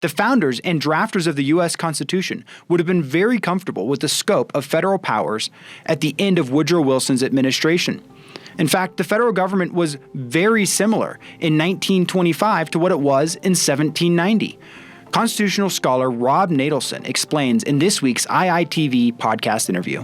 The founders and drafters of the U.S. Constitution would have been very comfortable with the scope of federal powers at the end of Woodrow Wilson's administration. In fact, the federal government was very similar in 1925 to what it was in 1790. Constitutional scholar Rob Natelson explains in this week's IITV podcast interview.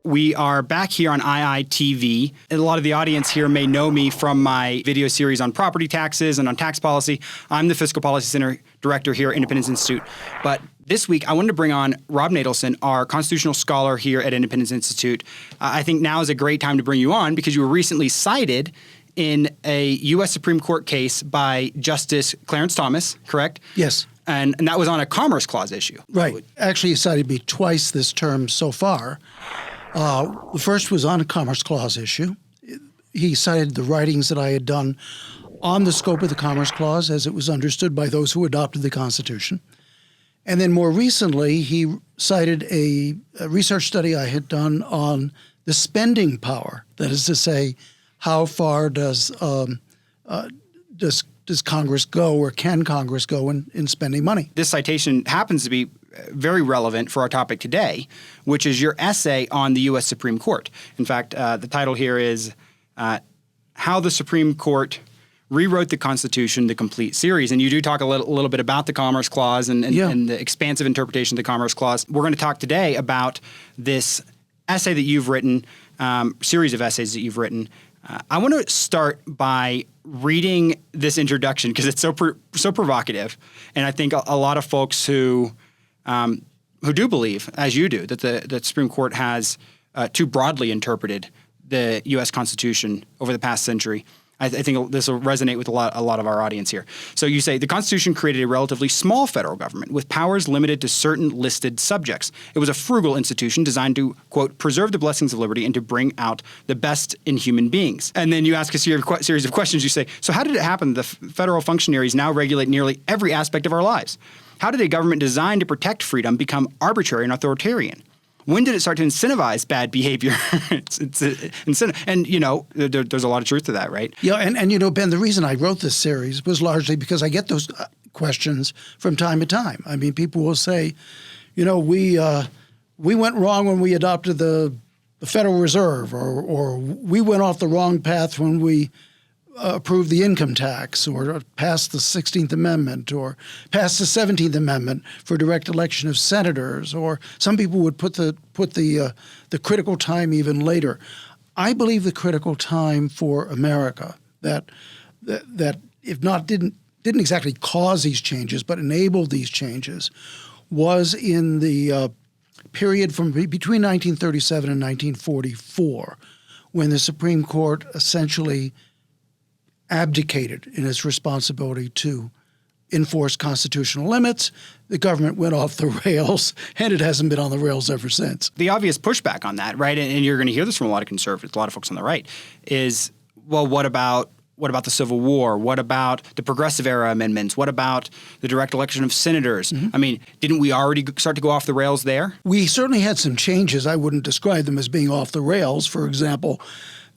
We are back here on IITV. A lot of the audience here may know me from my video series on property taxes and on tax policy. I'm the Fiscal Policy Center Director here at Independence Institute. But this week, I wanted to bring on Rob Natelson, our constitutional scholar here at Independence Institute. I think now is a great time to bring you on because you were recently cited in a U.S. Supreme Court case by Justice Clarence Thomas, correct? Yes. And that was on a Commerce Clause issue. Right. Actually, he cited me twice this term so far. The first was on a Commerce Clause issue. He cited the writings that I had done on the scope of the Commerce Clause as it was understood by those who adopted the Constitution. And then more recently, he cited a research study I had done on the spending power. That is to say, how far does Congress go or can Congress go in spending money? This citation happens to be very relevant for our topic today, which is your essay on the U.S. Supreme Court. In fact, the title here is How the Supreme Court Rewrote the Constitution, the Complete Series. And you do talk a little bit about the Commerce Clause and the expansive interpretation of the Commerce Clause. We're going to talk today about this essay that you've written, series of essays that you've written. I want to start by reading this introduction because it's so provocative. And I think a lot of folks who do believe, as you do, that the Supreme Court has too broadly interpreted the U.S. Constitution over the past century. I think this will resonate with a lot of our audience here. So you say, the Constitution created a relatively small federal government with powers limited to certain listed subjects. It was a frugal institution designed to, quote, preserve the blessings of liberty and to bring out the best in human beings. And then you ask a series of questions. You say, so how did it happen that the federal functionaries now regulate nearly every aspect of our lives? How did a government designed to protect freedom become arbitrary and authoritarian? When did it start to incentivize bad behavior? And, you know, there's a lot of truth to that, right? Yeah, and you know, Ben, the reason I wrote this series was largely because I get those questions from time to time. I mean, people will say, you know, we went wrong when we adopted the Federal Reserve, or we went off the wrong path when we approved the income tax, or passed the 16th Amendment, or passed the 17th Amendment for direct election of senators, or some people would put the critical time even later. I believe the critical time for America that if not didn't exactly cause these changes, but enabled these changes, was in the period from between 1937 and 1944, when the Supreme Court essentially abdicated in its responsibility to enforce constitutional limits. The government went off the rails, and it hasn't been on the rails ever since. The obvious pushback on that, right, and you're going to hear this from a lot of conservatives, a lot of folks on the right, is, well, what about the Civil War? What about the Progressive Era amendments? What about the direct election of senators? Mm-hmm. I mean, didn't we already start to go off the rails there? We certainly had some changes. I wouldn't describe them as being off the rails. For example,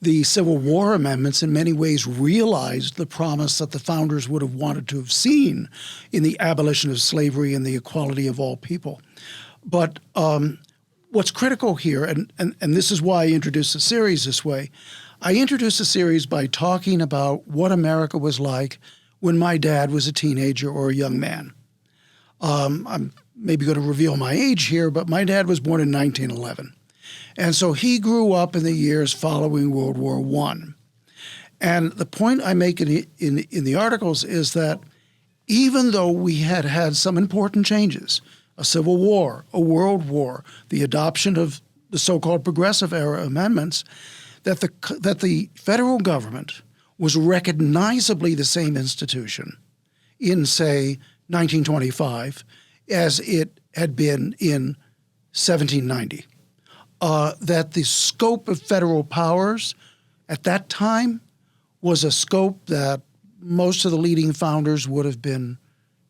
the Civil War amendments in many ways realized the promise that the founders would have wanted to have seen in the abolition of slavery and the equality of all people. But what's critical here, and this is why I introduced the series this way, I introduced the series by talking about what America was like when my dad was a teenager or a young man. I'm maybe going to reveal my age here, but my dad was born in 1911. And so he grew up in the years following World War I. And the point I make in the articles is that even though we had some important changes, a civil war, a world war, the adoption of the so-called Progressive Era amendments, that the federal government was recognizably the same institution in, say, 1925 as it had been in 1790. That the scope of federal powers at that time was a scope that most of the leading founders would have been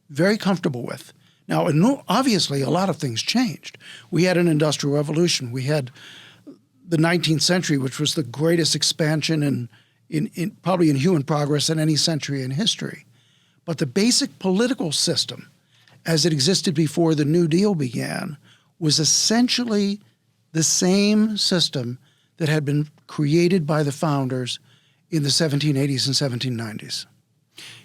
very comfortable with. Now, obviously, a lot of things changed. We had an industrial revolution. We had the 19th century, which was the greatest expansion in probably in human progress in any century in history. But the basic political system, as it existed before the New Deal began, was essentially the same system that had been created by the founders in the 1780s and 1790s.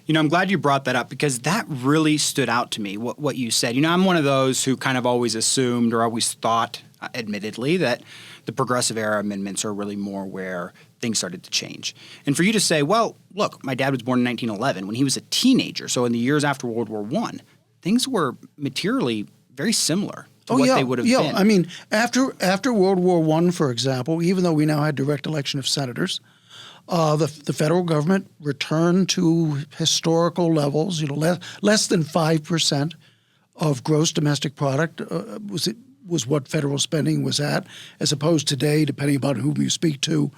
I'm glad you brought that up because that really stood out to me, what you said. I'm one of those who kind of always assumed or always thought, admittedly, that the Progressive Era amendments are really more where things started to change. And for you to say, well, look, my dad was born in 1911 when he was a teenager, so in the years after World War I, things were materially very similar to what they would have been. Yeah, I mean, after World War I, for example, even though we now had direct election of senators, the federal government returned to historical levels. Less than 5% of gross domestic product was what federal spending was at, as opposed today, depending upon whom you speak to,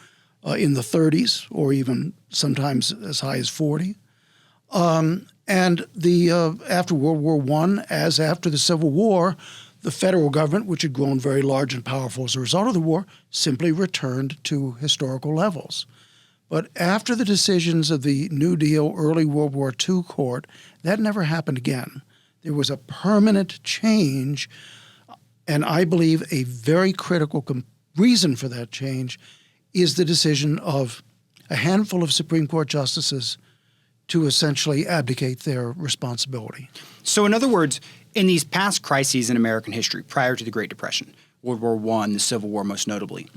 in the 30s or even sometimes as high as 40. And after World War I, as after the Civil War, the federal government, which had grown very large and powerful as a result of the war, simply returned to historical levels. But after the decisions of the New Deal, early World War II court, that never happened again. There was a permanent change, and I believe a very critical reason for that change is the decision of a handful of Supreme Court justices to essentially abdicate their responsibility. So in other words, in these past crises in American history, prior to the Great Depression, World War I, the Civil War most notably,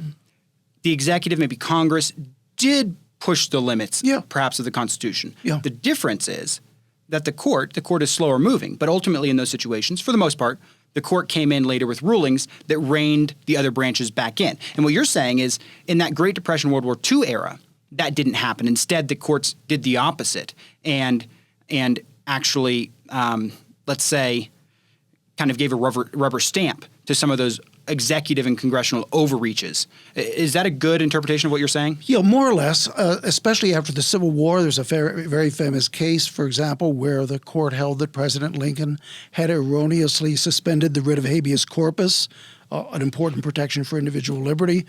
the executive, maybe Congress, did push the limits, perhaps, of the Constitution. Yeah. The difference is that the court is slower moving, but ultimately in those situations, for the most part, the court came in later with rulings that reined the other branches back in. And what you're saying is, in that Great Depression, World War II era, that didn't happen. Instead, the courts did the opposite and actually, let's say, kind of gave a rubber stamp to some of those executive and congressional overreaches. Is that a good interpretation of what you're saying? Yeah, more or less, especially after the Civil War. There's a very famous case, for example, where the court held that President Lincoln had erroneously suspended the writ of habeas corpus, an important protection for individual liberty,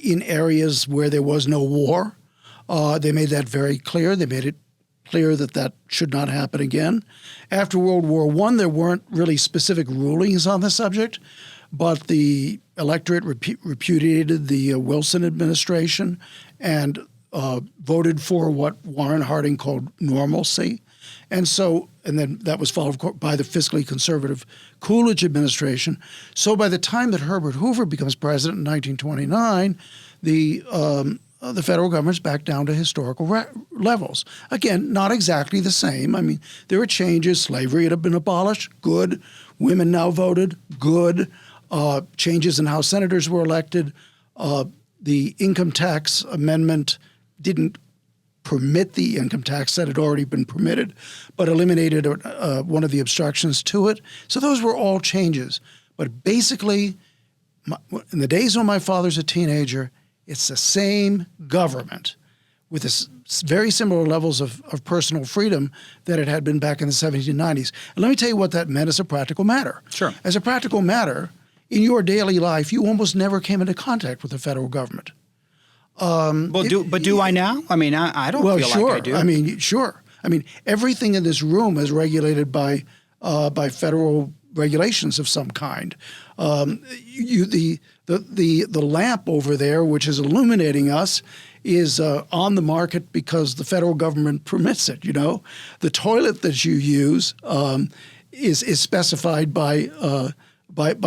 in areas where there was no war. They made that very clear. They made it clear that that should not happen again. After World War I, there weren't really specific rulings on the subject, but the electorate repudiated the Wilson administration and voted for what Warren Harding called normalcy. And then that was followed by the fiscally conservative Coolidge administration. So by the time that Herbert Hoover becomes president in 1929, the federal government's back down to historical levels. Again, not exactly the same. I mean, there were changes. Slavery had been abolished. Good. Women now voted. Good. Changes in how senators were elected. The income tax amendment didn't permit the income tax that had already been permitted, but eliminated one of the obstructions to it. So those were all changes. But basically, in the days when my father's a teenager, it's the same government with this very similar levels of personal freedom that it had been back in the 1790s. And let me tell you what that meant as a practical matter. Sure. As a practical matter, in your daily life, you almost never came into contact with the federal government. Do I now? I mean, I don't feel sure. like I do. I mean, sure. I mean, everything in this room is regulated by federal regulations of some kind. The lamp over there, which is illuminating us, is on the market because the federal government permits it. The toilet that you use is specified by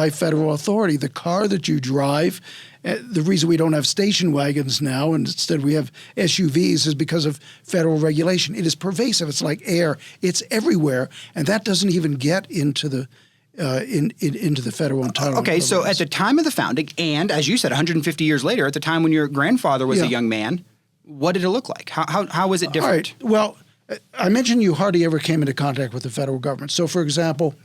federal authority. The car that you drive, the reason we don't have station wagons now and instead we have SUVs is because of federal regulation. It is pervasive. It's like air. It's everywhere, and that doesn't even get into the into the federal entitlement. Okay, so at the time of the founding, and as you said, 150 years later, at the time when your grandfather was a young man, what did it look like? How was it different? All right. Well, I mentioned you hardly ever came into contact with the federal government. So, for example,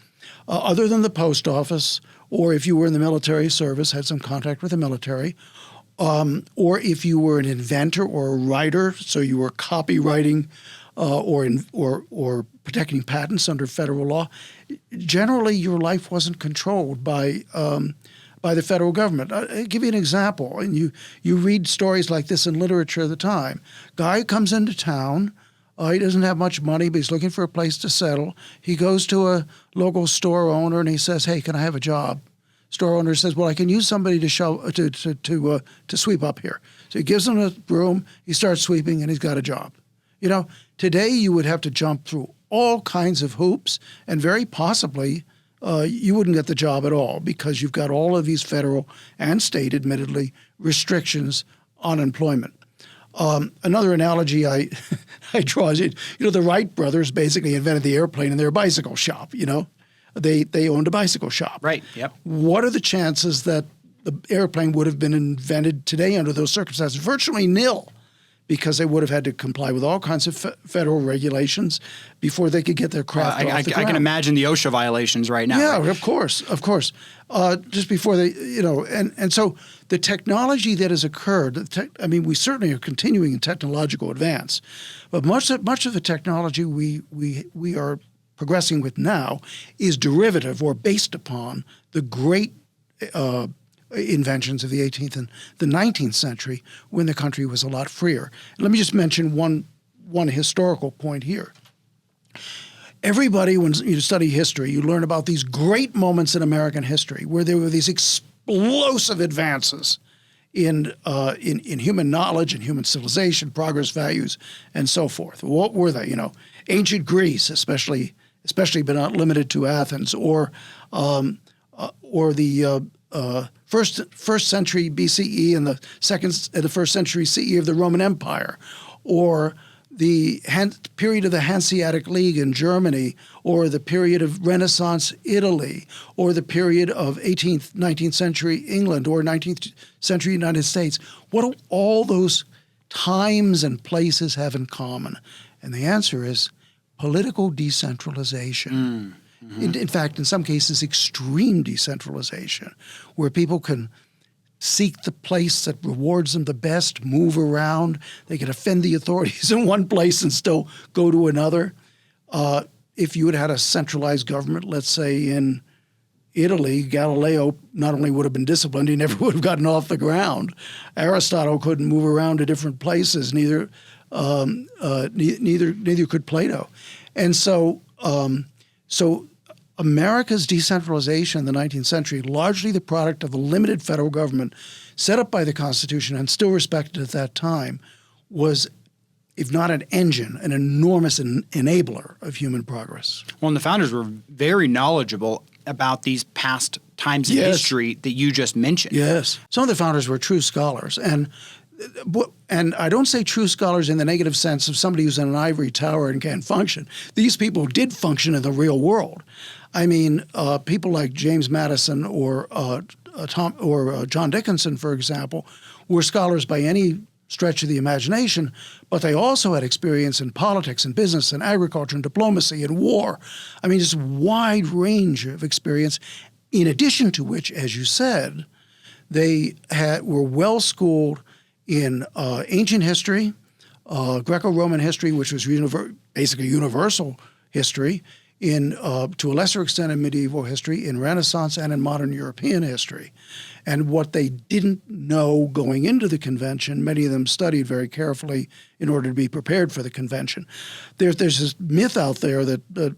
other than the post office, or if you were in the military service, had some contact with the military, or if you were an inventor or a writer, so you were copywriting or protecting patents under federal law, generally your life wasn't controlled by the federal government. I'll give you an example, and you read stories like this in literature of the time. Guy comes into town. He doesn't have much money, but he's looking for a place to settle. He goes to a local store owner and he says, "Hey, can I have a job?" Store owner says, "Well, I can use somebody to sweep up here." So he gives him a broom. He starts sweeping, and he's got a job. Today you would have to jump through all kinds of hoops, and very possibly you wouldn't get the job at all because you've got all of these federal and state, admittedly, restrictions on employment. Another analogy I draw is, the Wright brothers basically invented the airplane in their bicycle shop. They owned a bicycle shop. Right. Yep. What are the chances that the airplane would have been invented today under those circumstances? Virtually nil, because they would have had to comply with all kinds of federal regulations before they could get their craft off the ground. I can imagine the OSHA violations right now. Yeah, right? of course. Just before they, and so the technology that has occurred, we certainly are continuing in technological advance, but much of the technology we are progressing with now is derivative or based upon the great inventions of the 18th and the 19th century when the country was a lot freer. Let me just mention one historical point here. Everybody, when you study history, you learn about these great moments in American history where there were these explosive advances in human knowledge and human civilization, progress, values, and so forth. What were they? Ancient Greece, especially but not limited to Athens, or the first century BCE and the first century CE of the Roman Empire, or the period of the Hanseatic League in Germany, or the period of Renaissance Italy, or the period of 18th, 19th century England, or 19th century United States. What do all those times and places have in common? And the answer is political decentralization. Mm-hmm. In fact, in some cases, extreme decentralization, where people can seek the place that rewards them the best, move around. They can offend the authorities in one place and still go to another. If you had a centralized government, let's say in Italy, Galileo not only would have been disciplined, he never would have gotten off the ground. Aristotle couldn't move around to different places, neither could Plato. And so America's decentralization in the 19th century, largely the product of a limited federal government set up by the Constitution and still respected at that time, was, if not an engine, an enormous enabler of human progress. Well, and the founders were very knowledgeable about these past times in history that you just mentioned. Yes. Some of the founders were true scholars. And I don't say true scholars in the negative sense of somebody who's in an ivory tower and can't function. These people did function in the real world. I mean, people like James Madison or John Dickinson, for example, were scholars by any stretch of the imagination, but they also had experience in politics and business and agriculture and diplomacy and war. I mean, just a wide range of experience, in addition to which, as you said, they were well-schooled in ancient history, Greco-Roman history, which was basically universal history, to a lesser extent in medieval history, in Renaissance and in modern European history. And what they didn't know going into the convention, many of them studied very carefully in order to be prepared for the convention. There's this myth out there that there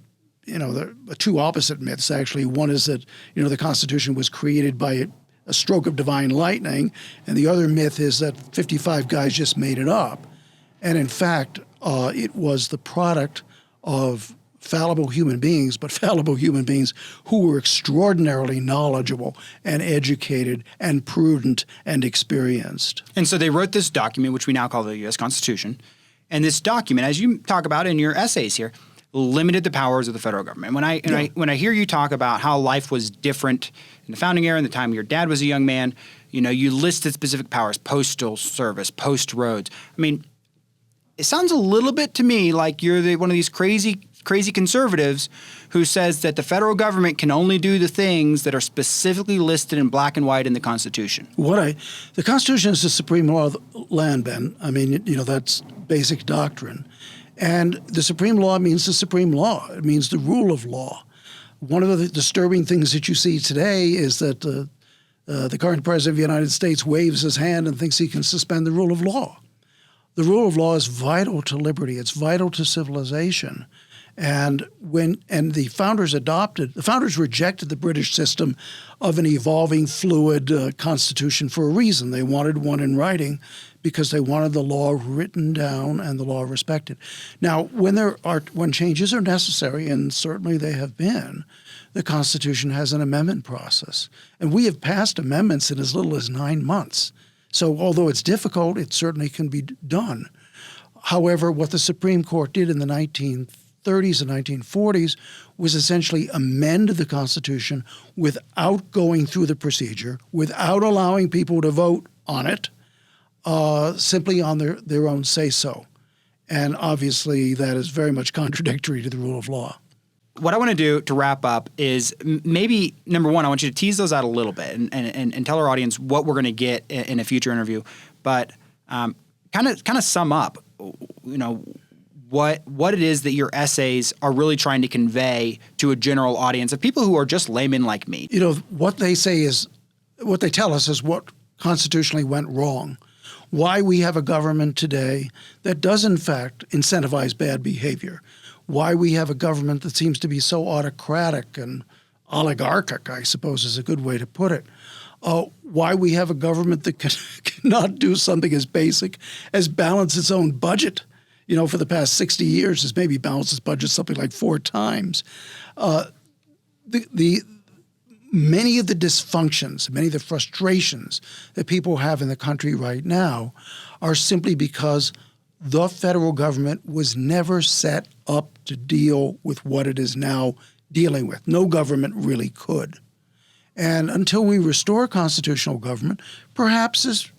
are two opposite myths, actually. One is that, the Constitution was created by a stroke of divine lightning, and the other myth is that 55 guys just made it up. And in fact, it was the product of fallible human beings, but fallible human beings who were extraordinarily knowledgeable and educated and prudent and experienced. And so they wrote this document, which we now call the U.S. Constitution. And this document, as you talk about in your essays here, limited the powers of the federal government. When I hear you talk about how life was different in the founding era, in the time your dad was a young man, you listed specific powers: postal service, post roads. I mean, it sounds a little bit to me like you're one of these crazy conservatives who says that the federal government can only do the things that are specifically listed in black and white in the Constitution. The Constitution is the supreme law of the land, Ben. I mean, that's basic doctrine. And the supreme law means the supreme law. It means the rule of law. one of the disturbing things that you see today is that the current president of the United States waves his hand and thinks he can suspend the rule of law. The rule of law is vital to liberty. It's vital to civilization. And the founders rejected the British system of an evolving, fluid constitution for a reason. They wanted one in writing because they wanted the law written down and the law respected. Now, when changes are necessary, and certainly they have been, the Constitution has an amendment process. And we have passed amendments in as little as 9 months. So although it's difficult, it certainly can be done. However, what the Supreme Court did in the 1930s and 1940s was essentially amend the Constitution without going through the procedure, without allowing people to vote on it, simply on their own say-so. And obviously that is very much contradictory to the rule of law. What I want to do to wrap up is maybe, number one, I want you to tease those out a little bit and tell our audience what we're going to get in a future interview. But kind of sum up, what it is that your essays are really trying to convey to a general audience of people who are just laymen like me. What they tell us is what constitutionally went wrong. Why we have a government today that does in fact incentivize bad behavior. Why we have a government that seems to be so autocratic and oligarchic, I suppose is a good way to put it. Why we have a government that cannot do something as basic as balance its own budget. For the past 60 years, has maybe balanced its budget something like 4 times. Many of the dysfunctions, many of the frustrations that people have in the country right now are simply because the federal government was never set up to deal with what it is now dealing with. No government really could. And until we restore constitutional government, perhaps it's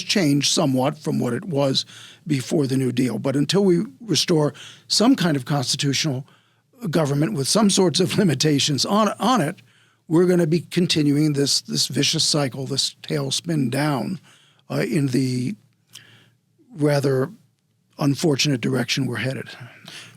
changed somewhat from what it was before the New Deal. But until we restore some kind of constitutional government with some sorts of limitations on it, we're going to be continuing this vicious cycle, this tailspin down in the rather unfortunate direction we're headed.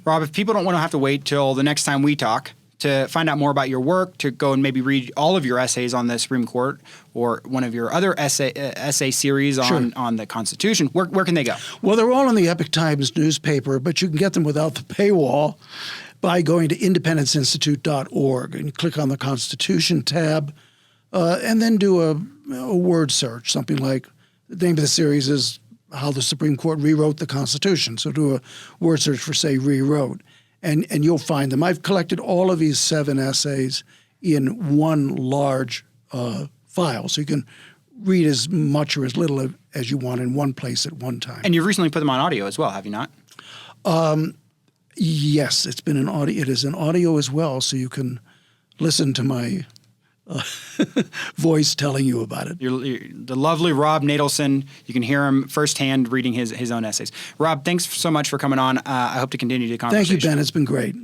Rob, if people don't want to have to wait till the next time we talk to find out more about your work, to go and maybe read all of your essays on the Supreme Court or one of your other essay series on the Constitution, where can they go? Well, they're all in the Epoch Times newspaper, but you can get them without the paywall by going to independenceinstitute.org and click on the Constitution tab and then do a word search, something like the name of the series is How the Supreme Court Rewrote the Constitution. So do a word search for, say, Rewrote, and you'll find them. I've collected all of these 7 essays in one large file, so you can read as much or as little as you want in one place at one time. And you've recently put them on audio as well, have you not? Yes, it's been an audio. It is an audio as well, so you can listen to my voice telling you about it. The lovely Rob Natelson. You can hear him firsthand reading his own essays. Rob, thanks so much for coming on. I hope to continue the conversation. Thank you, Ben. It's been great.